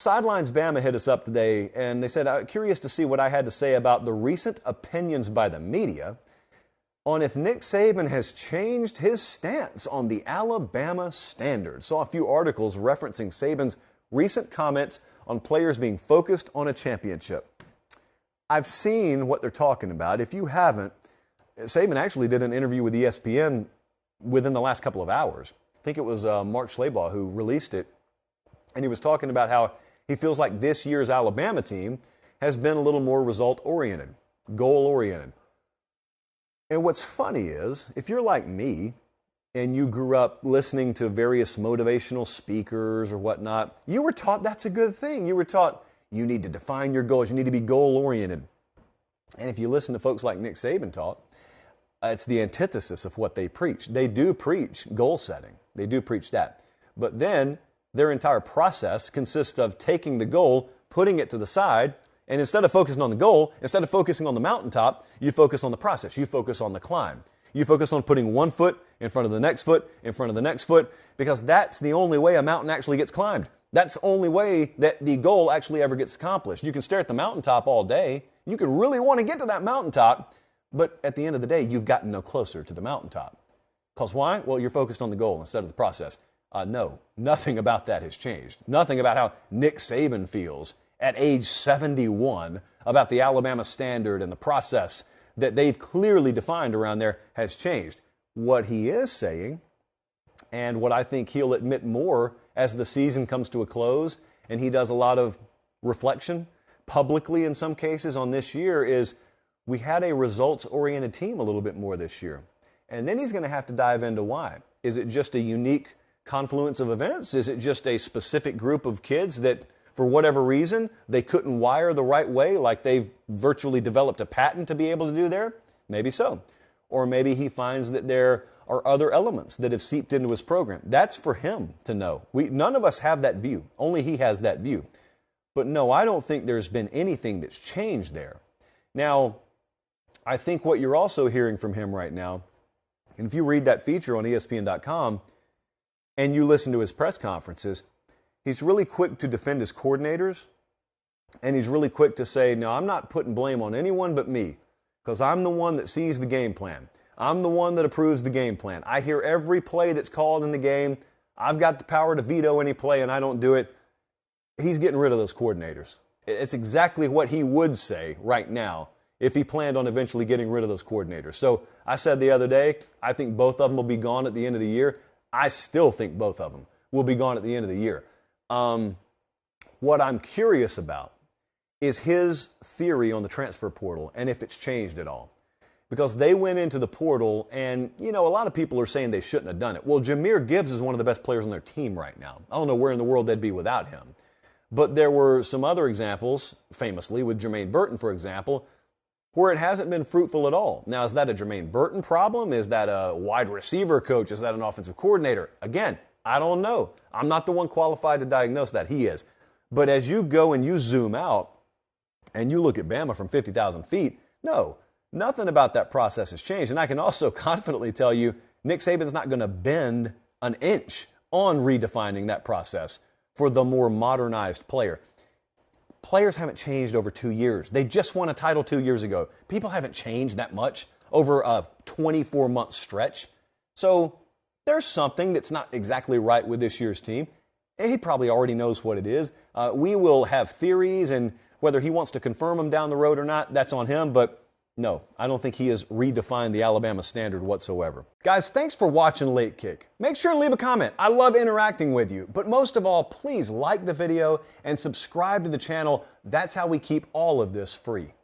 Sidelines Bama hit us up today, and they said, curious to see what I had to say about the recent opinions by the media on if Nick Saban has changed his stance on the Alabama standard. Saw a few articles referencing Saban's recent comments on players being focused on a championship. I've seen what they're talking about. If you haven't, Saban actually did an interview with ESPN within the last couple of hours. I think it was Mark Schlabach who released it, and he was talking about how he feels like this year's Alabama team has been a little more result-oriented, goal-oriented. And what's funny is, if you're like me and you grew up listening to various motivational speakers or whatnot, you were taught that's a good thing. You were taught you need to define your goals, you need to be goal-oriented. And if you listen to folks like Nick Saban talk, it's the antithesis of what they preach. They do preach goal setting. They do preach that. But then their entire process consists of taking the goal, putting it to the side, and instead of focusing on the goal, instead of focusing on the mountaintop, you focus on the process. You focus on the climb. You focus on putting one foot in front of the next foot, in front of the next foot, because that's the only way a mountain actually gets climbed. That's the only way that the goal actually ever gets accomplished. You can stare at the mountaintop all day. You can really want to get to that mountaintop, but at the end of the day, you've gotten no closer to the mountaintop. Because why? Well, you're focused on the goal instead of the process. No, nothing about that has changed. Nothing about how Nick Saban feels at age 71 about the Alabama standard and the process that they've clearly defined around there has changed. What he is saying, and what I think he'll admit more as the season comes to a close and he does a lot of reflection publicly in some cases on this year, is we had a results-oriented team a little bit more this year. And then he's going to have to dive into why. Is it just a unique confluence of events? Is it just a specific group of kids that, for whatever reason, they couldn't wire the right way, like they've virtually developed a patent to be able to do there? Maybe so. Or maybe he finds that there are other elements that have seeped into his program. That's for him to know. None of us have that view. Only he has that view. But no, I don't think there's been anything that's changed there. Now, I think what you're also hearing from him right now, and if you read that feature on ESPN.com and you listen to his press conferences, he's really quick to defend his coordinators, and he's really quick to say, no, I'm not putting blame on anyone but me, because I'm the one that sees the game plan. I'm the one that approves the game plan. I hear every play that's called in the game. I've got the power to veto any play, and I don't do it. He's getting rid of those coordinators. It's exactly what he would say right now if he planned on eventually getting rid of those coordinators. So I said the other day, I think both of them will be gone at the end of the year. I still think both of them will be gone at the end of the year. What I'm curious about is his theory on the transfer portal and if it's changed at all. Because they went into the portal and, a lot of people are saying they shouldn't have done it. Well, Jahmyr Gibbs is one of the best players on their team right now. I don't know where in the world they'd be without him. But there were some other examples, famously with Jermaine Burton, for example, where it hasn't been fruitful at all. Now, is that a Jermaine Burton problem? Is that a wide receiver coach? Is that an offensive coordinator? Again, I don't know. I'm not the one qualified to diagnose that. He is. But as you go and you zoom out and you look at Bama from 50,000 feet, no, nothing about that process has changed. And I can also confidently tell you, Nick Saban's not going to bend an inch on redefining that process for the more modernized player. Players haven't changed over 2 years. They just won a title 2 years ago. People haven't changed that much over a 24-month stretch. So there's something that's not exactly right with this year's team. He probably already knows what it is. We will have theories, and whether he wants to confirm them down the road or not, that's on him. But no, I don't think he has redefined the Alabama standard whatsoever. Guys, thanks for watching Late Kick. Make sure and leave a comment. I love interacting with you. But most of all, please like the video and subscribe to the channel. That's how we keep all of this free.